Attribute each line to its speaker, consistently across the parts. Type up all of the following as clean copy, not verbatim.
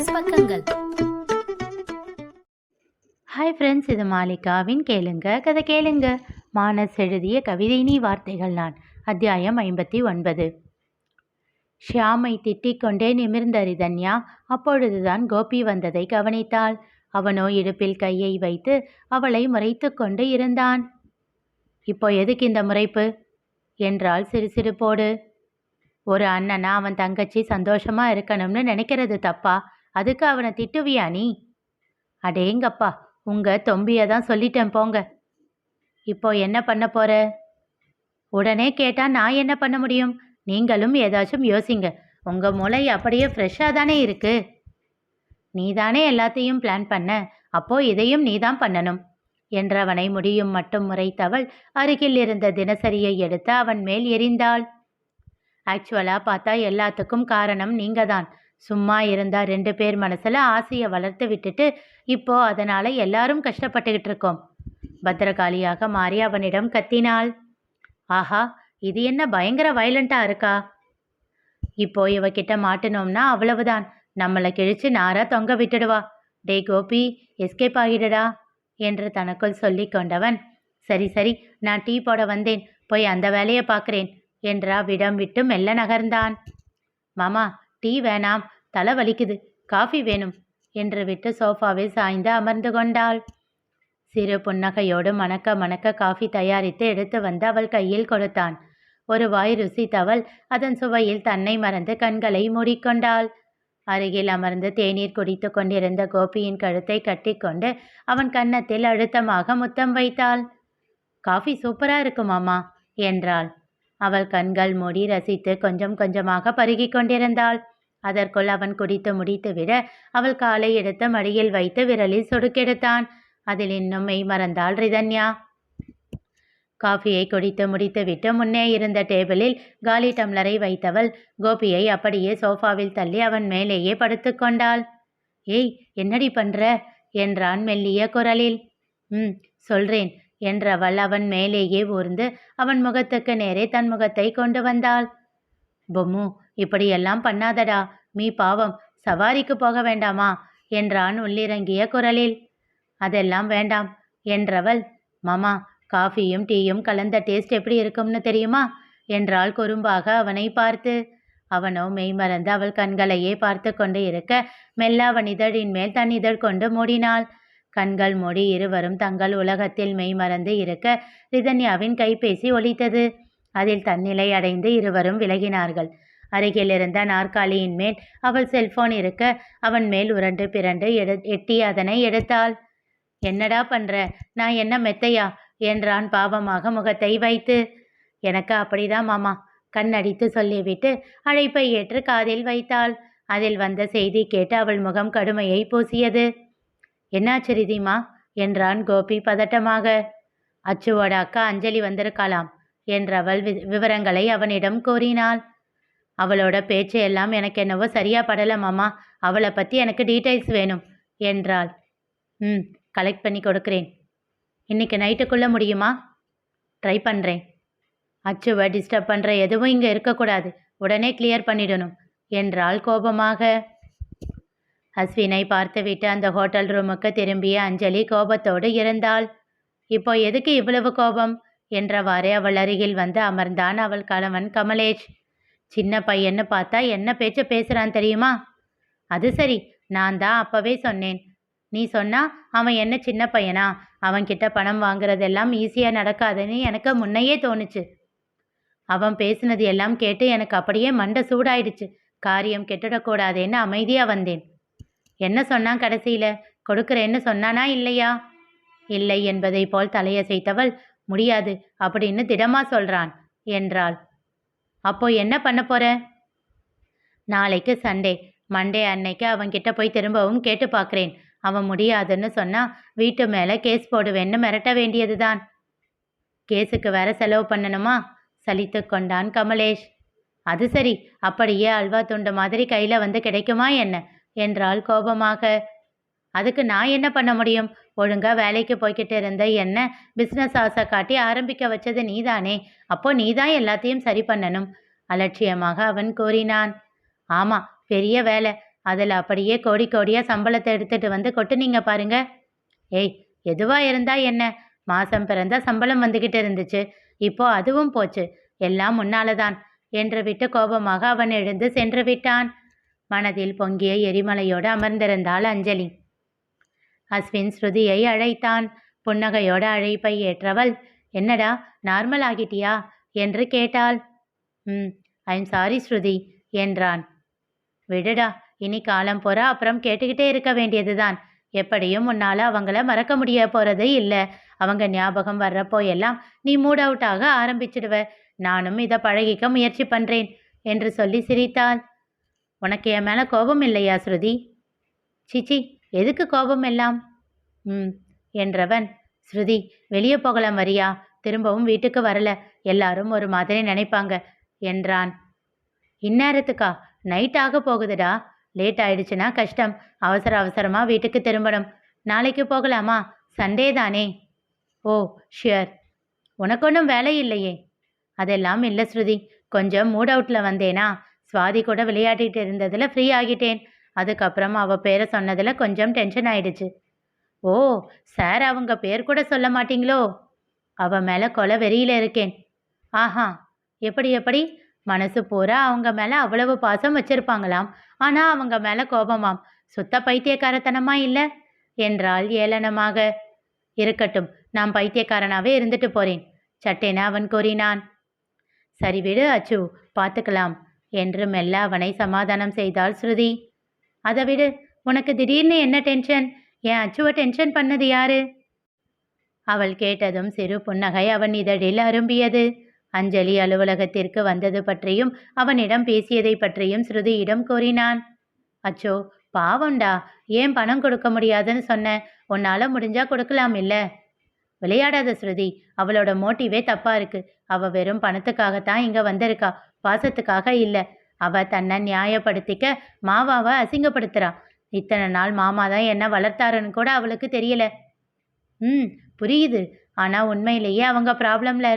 Speaker 1: மானஸ் பக்கங்கள்.
Speaker 2: Hi friends, இது மாலிகாவின் கேளுங்க கதை கேளுங்க. மானஸ் எழுதிய கவிதை நீ வார்த்தைகள் நான். அத்தியாயம் 59. ஷியாமை திட்டிக் கொண்டே நிமிர்ந்த ரிதன்யா அப்பொழுதுதான் கோபி வந்ததை கவனித்தாள். அவனோ இடுப்பில் கையை வைத்து அவளை முறைத்து கொண்டு இருந்தான். இப்போ எதுக்கு இந்த முறைப்பு என்றாள் சிறுசிறுப்போடு. ஒரு அண்ணனா அவன் தங்கச்சி சந்தோஷமா இருக்கணும்னு நினைக்கிறது தப்பா? அதுக்கு அவனை திட்டுவியா நீ? அடேங்கப்பா, உங்க தொம்பியை தான் சொல்லிட்டேன் போங்க. இப்போ என்ன பண்ண போற? உடனே கேட்டா நான் என்ன பண்ண முடியும்? நீங்களும் ஏதாச்சும் யோசிங்க. உங்க மூளை அப்படியே ஃப்ரெஷ்ஷாக தானே இருக்கு. நீதானே எல்லாத்தையும் பிளான் பண்ண, அப்போ இதையும் நீதான் பண்ணணும் என்றவனை முடியும் மட்டும் முறைத்தவள் அருகில் இருந்த தினசரியை எடுத்து அவன் மேல் எறிந்தாள். ஆக்சுவலா பார்த்தா எல்லாத்துக்கும் காரணம் நீங்க தான். சும்மா இருந்தா 2 பேர் மனசுல ஆசையை வளர்த்து விட்டுட்டு இப்போ அதனால எல்லாரும் கஷ்டப்பட்டுக்கிட்டு இருக்கோம். பத்திரகாளியாக மாறி அவனிடம் கத்தினாள். ஆஹா, இது என்ன பயங்கர வயலண்டா இருக்கா? இப்போ இவகிட்ட மாட்டினோம்னா அவ்வளவுதான், நம்மளை கிழிச்சு நாரா தொங்க விட்டுடுவா. டே கோபி, எஸ்கேப் ஆகிடுடா என்று தனக்குள் சொல்லி கொண்டவன், சரி சரி, நான் டீ போட வந்தேன், போய் அந்த வேலையை பார்க்குறேன் என்று அவ்விடம் விட்டு மெல்ல நகர்ந்தான். மாமா, டீ வேணாம், தலை வலிக்குது, காஃபி வேணும் என்று விட்டு சோஃபாவில் சாய்ந்து அமர்ந்து கொண்டாள். சிறு புன்னகையோடு மணக்க மணக்க காஃபி தயாரித்து எடுத்து வந்து அவள் கையில் கொடுத்தான். ஒரு வாய் ருசித்தவள் அதன் சுவையில் தன்னை மறந்து கண்களை மூடிக்கொண்டாள். அருகில் அமர்ந்து தேநீர் குடித்து கொண்டிருந்த கோபியின் கழுத்தை கட்டிக்கொண்டு அவன் கன்னத்தில் அழுத்தமாக முத்தம் வைத்தாள். காஃபி சூப்பரா இருக்கு மாமா என்றாள். அவள் கண்கள் மூடி ரசித்து கொஞ்சம் கொஞ்சமாக பருகி கொண்டிருந்தாள். அதற்குள் அவன் குடித்து முடித்துவிட அவள் காலை எடுத்து மடியில் வைத்து விரலில் சொடுக்கெடுத்தான். அதில் இன்னும் மெய் மறந்தாள் ரிதன்யா. காஃபியை குடித்து முடித்துவிட்டு முன்னே இருந்த டேபிளில் காலி டம்ளரை வைத்தவள் கோபியை அப்படியே சோஃபாவில் தள்ளி அவன் மேலேயே படுத்து கொண்டாள். ஏய், என்னடி பண்ற என்றான் மெல்லிய குரலில். சொல்றேன் என்றவள் அவன் மேலேயே ஊர்ந்து அவன் முகத்துக்கு நேரே தன் முகத்தை கொண்டு வந்தாள். பொம்மு, இப்படியெல்லாம் பண்ணாதடா, மீ பாவம், சவாரிக்கு போக வேண்டாமா என்றான் உள்ளிறங்கிய குரலில். அதெல்லாம் வேண்டாம் என்றவள். மாமா, காஃபியும் டீயும் கலந்த டேஸ்ட் எப்படி இருக்கும்னு தெரியுமா என்றாள் குறும்பாக அவனை பார்த்து. அவனோ மெய்மறந்து அவள் கண்களையே பார்த்து கொண்டு இருக்க மெல்ல அவன் இதழின் மேல் தன் இதழ் கொண்டு மூடினாள். கண்கள் மூடி இருவரும் தங்கள் உலகத்தில் மெய்மறந்து இருக்க ரிதன்யாவின் கைபேசி ஒலித்தது. அதில் தன்னிலை அடைந்து இருவரும் விலகினார்கள். அருகில் இருந்த நாற்காலியின் மேல் அவள் செல்போன் இருக்க அவன் மேல் உரண்டு பிறண்டு எட்டி அதனை எடுத்தாள். என்னடா பண்ற? நான் என்ன மெத்தையா என்றான் பாவமாக முகத்தை வைத்து. எனக்கு அப்படிதான் மாமா, கண்ணடித்து சொல்லிவிட்டு அழைப்பை ஏற்று காதில் வைத்தாள். அதில் வந்த செய்தி கேட்டு அவள் முகம் கடுமையை பூசியது. என்னாச்சு ரிதிமா என்றான் கோபி பதட்டமாக. அச்சுவோட அக்கா அஞ்சலி வந்திருக்கலாம் என்றவள் விவரங்களை அவனிடம் கூறினாள். அவளோட பேச்சு எல்லாம் எனக்கு என்னவோ சரியா படல மாமா, அவளை பற்றி எனக்கு டீட்டெயில்ஸ் வேணும் என்றாள். கலெக்ட் பண்ணி கொடுக்குறேன். இன்னைக்கு நைட்டுக்குள்ளே முடியுமா? ட்ரை பண்ணுறேன். அச்சுவை டிஸ்டர்ப் பண்ணுற எதுவும் இங்கே இருக்கக்கூடாது, உடனே கிளியர் பண்ணிடணும் என்றாள் கோபமாக. அஸ்வினை பார்த்துவிட்டு அந்த ஹோட்டல் ரூமுக்கு திரும்பிய அஞ்சலி கோபத்தோடு இருந்தாள். இப்போ எதுக்கு இவ்வளவு கோபம் என்றவாறே அவள் அருகில் வந்து அமர்ந்தான் அவள் கணவன் கமலேஷ். சின்ன பையன்னு பார்த்தா என்ன பேச்சு பேசுகிறான் தெரியுமா? அது சரி, நான் தான் அப்பவே சொன்னேன். நீ சொன்னா அவன் என்ன சின்ன பையனா? அவன்கிட்ட பணம் வாங்குறதெல்லாம் ஈஸியாக நடக்காதுன்னு எனக்கு முன்னையே தோணுச்சு. அவன் பேசினது எல்லாம் கேட்டு எனக்கு அப்படியே மண்டை சூடாயிடுச்சு. காரியம் கெட்டுடக்கூடாதேன்னு அமைதியாக வந்தேன். என்ன சொன்னான் கடைசியில்? கொடுக்குறேன்னு சொன்னானா இல்லையா? இல்லை என்பதை போல் தலையசைத்தவள், முடியாது அப்படின்னு திடமா சொல்கிறான் என்றாள். அப்போ என்ன பண்ண போற? நாளைக்கு சண்டே, மண்டே அன்னைக்கு அவன்கிட்ட போய் திரும்பவும் கேட்டு பார்க்குறேன். அவன் முடியாதுன்னு சொன்னால் வீட்டு மேலே கேஸ் போடுவேன்னு மிரட்ட வேண்டியது தான். கேஸுக்கு வேற செலவு பண்ணணுமா? சலித்து கொண்டான் கமலேஷ். அது சரி, அப்படியே அல்வா துண்டு மாதிரி கையில் வந்து கிடைக்குமா என்ன என்றாள் கோபமாக. அதுக்கு நான் என்ன பண்ண முடியும்? ஒழுங்கா வேலைக்கு போய்கிட்டு இருந்த என்ன பிஸ்னஸ் ஆசை காட்டி ஆரம்பிக்க வச்சது நீதானே, அப்போ நீதான் எல்லாத்தையும் சரி பண்ணணும் அலட்சியமாக அவன் கூறினான். ஆமாம், பெரிய வேலை, அதில் அப்படியே கோடி கோடியாக சம்பளத்தை எடுத்துட்டு வந்து கொட்டுனீங்க பாருங்க. ஏய், எதுவா இருந்தா என்ன? மாசம் பிறந்தா சம்பளம் வந்துகிட்டு இருந்துச்சு. இப்போ அதுவும் போச்சு. எல்லாம் முன்னாலதான் என்று விட்டு கோபமாக அவன் எழுந்து சென்று விட்டான். மனதில் பொங்கிய எரிமலையோடு அமர்ந்திருந்தாள் அஞ்சலி. அஸ்வின் ஸ்ருதியை அழைத்தான். புன்னகையோட அழைப்பை ஏற்றவள், என்னடா நார்மல் ஆகிட்டியா என்று கேட்டாள். ஐம் சாரி ஸ்ருதி என்றான். விடுடா, இனி காலம் போற அப்புறம் கேட்டுக்கிட்டே இருக்க வேண்டியதுதான். எப்படியும் உன்னால அவங்கள மறக்க முடிய போறது இல்லை. அவங்க ஞாபகம் வர்றப்போ எல்லாம் நீ மூட் அவுட் ஆக ஆரம்பிச்சிடுவ. நானும் இதை பழகிக்க முயற்சி பண்றேன் என்று சொல்லி சிரித்தாள். உனக்கு என் மேல கோபம் இல்லையா ஸ்ருதி? சிச்சி, எதுக்கு கோபம் எல்லாம்? என்றவன், ஸ்ருதி வெளியே போகலாம் வரியா? திரும்பவும் வீட்டுக்கு வரல, எல்லாரும் ஒரு மாதிரி நினைப்பாங்க என்றான். இந்நேரத்துக்கா? நைட் ஆக போகுதுடா. லேட் ஆயிடுச்சுன்னா கஷ்டம். அவசர அவசரமா வீட்டுக்கு திரும்பணும். நாளைக்கு போகலாமா? சண்டே தானே? ஓ ஷியர். உனக்கு ஒன்றும் வேலை இல்லையே? அதெல்லாம் இல்லை ஸ்ருதி, கொஞ்சம் மூட் அவுட்டில் வந்தேனா. சுவாதி கூட விளையாடிட்டு இருந்ததில் ஃப்ரீ ஆகிட்டேன். அதுக்கப்புறம் அவள் பேரை சொன்னதில் கொஞ்சம் டென்ஷன் ஆயிடுச்சு. ஓ, சார் அவங்க பேர் கூட சொல்ல மாட்டீங்களோ? அவள் மேலே கொலை வெறியில் இருக்கேன். ஆஹா, எப்படி எப்படி? மனசு பூரா அவங்க மேலே அவ்வளவு பாசம் வச்சிருப்பாங்களாம். ஆனால் அவங்க மேலே கோபமாம். சுத்த பைத்தியக்காரத்தனமா இல்லை என்றாள் ஏளனமாக. இருக்கட்டும், நான் பைத்தியக்காரனாவே இருந்துட்டு போறேன் சட்டென அவன் கூறினான். சரி விடு அச்சு, பார்த்துக்கலாம் என்று மெல்ல அவனை சமாதானம் செய்தாள் ஸ்ருதி. அதை விடு, உனக்கு திடீர்னு என்ன டென்ஷன்? என் அச்சுவை டென்ஷன் பண்ணது யாரு? அவள் கேட்டதும் சிறு புன்னகை அவன் இதழில் அரும்பியது. அஞ்சலி அலுவலகத்திற்கு வந்தது பற்றியும் அவனிடம் பேசியதை பற்றியும் ஸ்ருதியிடம் கூறினான். அச்சோ பாவம்டா, ஏன் பணம் கொடுக்க முடியாதுன்னு சொன்ன? உன்னால முடிஞ்சா கொடுக்கலாம் இல்ல? விளையாடாத ஸ்ருதி, அவளோட மோட்டிவே தப்பா இருக்கு. அவ வெறும் பணத்துக்காகத்தான் இங்க வந்திருக்கா, பாசத்துக்காக இல்ல. அவ தன்னை நியாயப்படுத்திக்க மாமாவை அசிங்கப்படுத்துறா. இத்தனை நாள் மாமா தான் என்ன வளர்த்தாருன்னு கூட அவளுக்கு தெரியல. புரியுது. ஆனா உண்மையிலேயே அவங்க ப்ராப்ளம்ல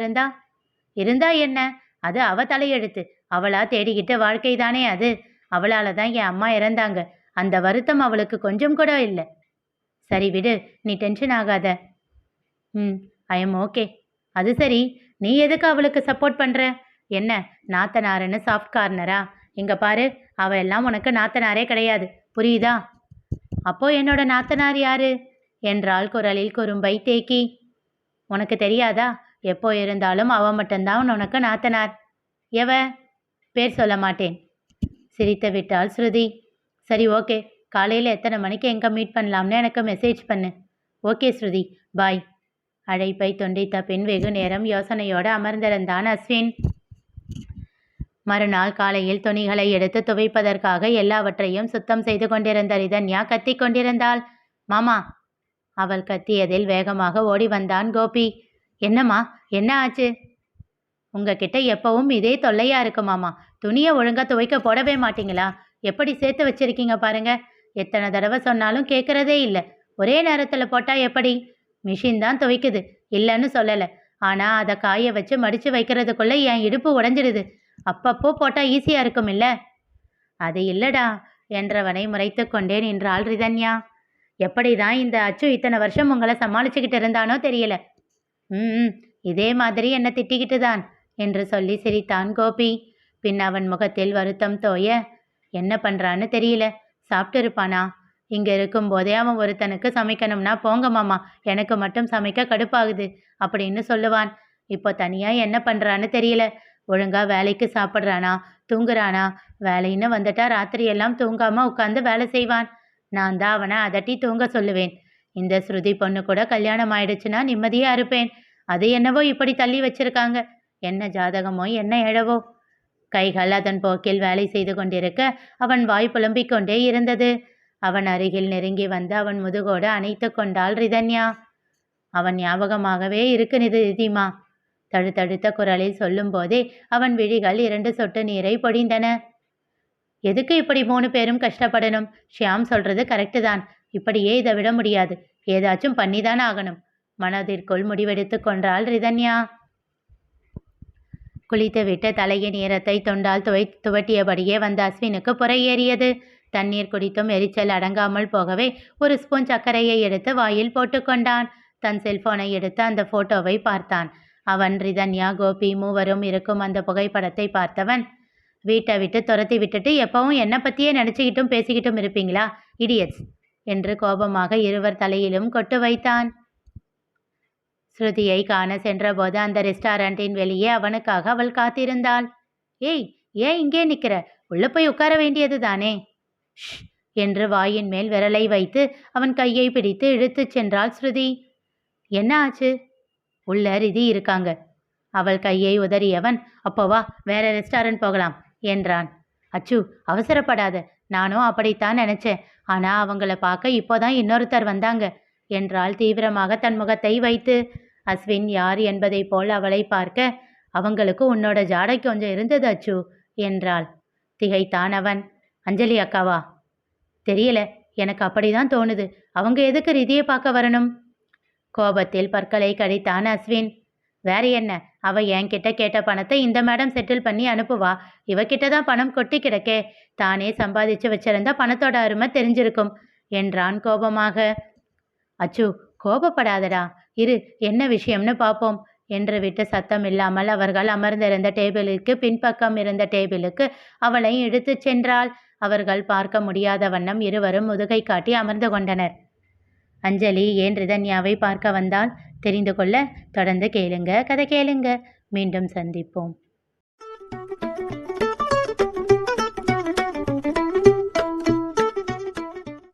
Speaker 2: இருந்தா என்ன? அது அவ தலையெழுத்து. அவளா தேடிக்கிட்ட வாழ்க்கை தானே அது. அவளால தான் என் அம்மா இறந்தாங்க. அந்த வருத்தம் அவளுக்கு கொஞ்சம் கூட இல்லை. சரி விடு, நீ டென்ஷன் ஆகாத. I am okay. அது சரி, நீ எதுக்கு அவளுக்கு சப்போர்ட் பண்ற? என்ன நாத்தனாருன்னு சாஃப்ட் கார்னரா? இங்க பாரு, அவ எல்லாம் உனக்கு நாத்தனாரே கிடையாது, புரியுதா? அப்போ என்னோட நாத்தனார் யாரு என்றாள் குரலில் குறும்பை தேக்கி. உனக்கு தெரியாதா? எப்போ இருந்தாலும் அவ மட்டும்தான் உனக்கு நாத்தனார். எவ? பேர் சொல்ல மாட்டேன் சிரித்து விட்டாள் ஸ்ருதி. சரி ஓகே, காலையில் எத்தனை மணிக்கு எங்கே மீட் பண்ணலாம்னு எனக்கு மெசேஜ் பண்ணு. ஓகே ஸ்ருதி, பாய். அழைப்பை துண்டித்த பின் வெகு நேரம் யோசனையோடு அமர்ந்திருந்தான் அஸ்வின். மறுநாள் காலையில் துணிகளை எடுத்து துவைப்பதற்காக எல்லாவற்றையும் சுத்தம் செய்து கொண்டிருந்த ரிதன்யா கத்தி கொண்டிருந்தாள். மாமா! அவள் கத்தியதில் வேகமாக ஓடி வந்தான் கோபி. என்னம்மா, என்ன ஆச்சு? உங்ககிட்ட எப்பவும் இதே தொல்லையா இருக்கு மாமா. துணியை ஒழுங்கா துவைக்க போடவே மாட்டீங்களா? எப்படி சேர்த்து வச்சிருக்கீங்க பாருங்க. எத்தனை தடவை சொன்னாலும் கேட்கறதே இல்லை. ஒரே நேரத்தில் போட்டால் எப்படி? மிஷின் தான் துவைக்குது, இல்லைன்னு சொல்லலை. ஆனால் அதை காய வச்சு மடித்து வைக்கிறதுக்குள்ளே என் இடுப்பு உடஞ்சிடுது. அப்பப்போ போட்டால் ஈஸியாக இருக்கும் இல்லை? அது இல்லைடா என்றவனை முறைத்து கொண்டே நின்றாள் ரிதன்யா. எப்படி தான் இந்த அச்சு இத்தனை வருஷம் உங்களை சமாளிச்சுக்கிட்டு இருந்தானோ தெரியல. இதே மாதிரி என்னை திட்டிக்கிட்டு தான் என்று சொல்லி சிரித்தான் கோபி. பின் அவன் முகத்தில் வருத்தம் தோய, என்ன பண்ணுறான்னு தெரியல, சாப்பிட்டு இருப்பானா? இங்கே இருக்கும்போதே அவன் ஒருத்தனுக்கு சமைக்கணும்னா போங்க மாமா, எனக்கு மட்டும் சமைக்க கடுப்பாகுது அப்படின்னு சொல்லுவான். இப்போ தனியாக என்ன பண்ணுறான்னு தெரியல. ஒழுங்கா வேலைக்கு சாப்பிட்றானா, தூங்குறானா? வேலைன்னு வந்துட்டா ராத்திரியெல்லாம் தூங்காமல் உட்காந்து வேலை செய்வான். நான் தான் அவனை அதட்டி தூங்க சொல்லுவேன். இந்த ஸ்ருதி பொண்ணு கூட கல்யாணம் ஆயிடுச்சுன்னா நிம்மதியாக இருப்பேன். அது என்னவோ இப்படி தள்ளி வச்சிருக்காங்க. என்ன ஜாதகமோ என்ன எழவோ. கைகள் அதன் போக்கில் வேலை செய்து கொண்டிருக்க அவன் வாய் புலம்பிக் கொண்டே இருந்தது. அவன் அருகில் நெருங்கி வந்து அவன் முதுகோடு அணைத்து கொண்டாள் ரிதன்யா. அவன் ஞாபகமாகவே இருக்கு ரிதிமா, தடுத்தடுத்த குரலில் சொல்லும் போதே அவன் விழிகள் 2 சொட்டு நீரை பொழிந்தன. எதுக்கு இப்படி 3 பேரும் கஷ்டப்படணும்? ஷியாம் சொல்றது கரெக்டு தான். இப்படியே இதை விட முடியாது. ஏதாச்சும் பண்ணிதான் ஆகணும். மனதிற்குள் முடிவெடுத்து கொண்டாள் ரிதன்யா. குளித்துவிட்டு தலையின் ஈரத்தை தொண்டால் துவட்டியபடியே வந்த அஸ்வினுக்கு புறையேறியது. தண்ணீர் குடித்தும் எரிச்சல் அடங்காமல் போகவே ஒரு ஸ்பூன் சர்க்கரையை எடுத்து வாயில் போட்டுக்கொண்டான். தன் செல்போனை எடுத்து அந்த போட்டோவை பார்த்தான். அவன், ரிதன்யா, கோபி மூவரும் இருக்கும் அந்த புகைப்படத்தை பார்த்தவன், வீட்டை விட்டு துரத்தி விட்டுட்டு எப்பவும் என்னை பற்றியே நினச்சிக்கிட்டும் பேசிக்கிட்டும் இருப்பீங்களா இடியட்ஸ் என்று கோபமாக இருவர் தலையிலும் கொட்டு வைத்தான். ஸ்ருதியை காண சென்றபோது அந்த ரெஸ்டாரண்டின் வெளியே அவனுக்காக அவள் காத்திருந்தாள். ஏய், ஏன் இங்கே நிற்கிற? உள்ள போய் உட்கார வேண்டியது தானே? ஷ் என்று வாயின் மேல் விரலை வைத்து அவன் கையை பிடித்து இழுத்துச் சென்றாள் ஸ்ருதி. என்ன ஆச்சு? உள்ள ரிதி இருக்காங்க. அவள் கையை உதறியவன், அப்போவா வேற ரெஸ்டாரண்ட் போகலாம் என்றான். அச்சு, அவசரப்படாத, நானும் அப்படித்தான் நினைச்சேன். ஆனா அவங்கள பார்க்க இப்போதான் இன்னொருத்தர் வந்தாங்க என்றாள் தீவிரமாக தன் முகத்தை வைத்து. அஸ்வின் யார் என்பதை போல் அவளை பார்க்க, அவங்களுக்கு உன்னோட ஜாடை கொஞ்சம் இருந்தது அச்சு என்றாள். திகைத்தான் அவன். அஞ்சலி அக்காவா? தெரியல, எனக்கு அப்படிதான் தோணுது. அவங்க எதுக்கு ரிதியை பார்க்க வரணும்? கோபத்தில் பற்களை கடித்தான் அஸ்வின். வேற என்ன, அவ என்கிட்ட கேட்ட பணத்தை இந்த மேடம் செட்டில் பண்ணி அனுப்புவா. இவகிட்ட தான் பணம் கொட்டி கிடக்கே. தானே சம்பாதிச்சு வச்சிருந்தா பணத்தோட அருமை தெரிஞ்சிருக்கும் என்றான் கோபமாக. அச்சு, கோபப்படாதடா, இரு என்ன விஷயம்னு பார்ப்போம் என்று விட்டு சத்தம் இல்லாமல் அவர்கள் அமர்ந்திருந்த டேபிளுக்கு பின்பக்கம் இருந்த டேபிளுக்கு அவளை இழுத்துச் சென்றாள். அவர்கள் பார்க்க முடியாத வண்ணம் இருவரும் முதுகை காட்டி அமர்ந்து கொண்டனர். அஞ்சலி ஏன் ரிதன்யாவை பார்க்க வந்தால் தெரிந்து கொள்ள தொடர்ந்து கேளுங்க. கதை கேளுங்க. மீண்டும் சந்திப்போம்.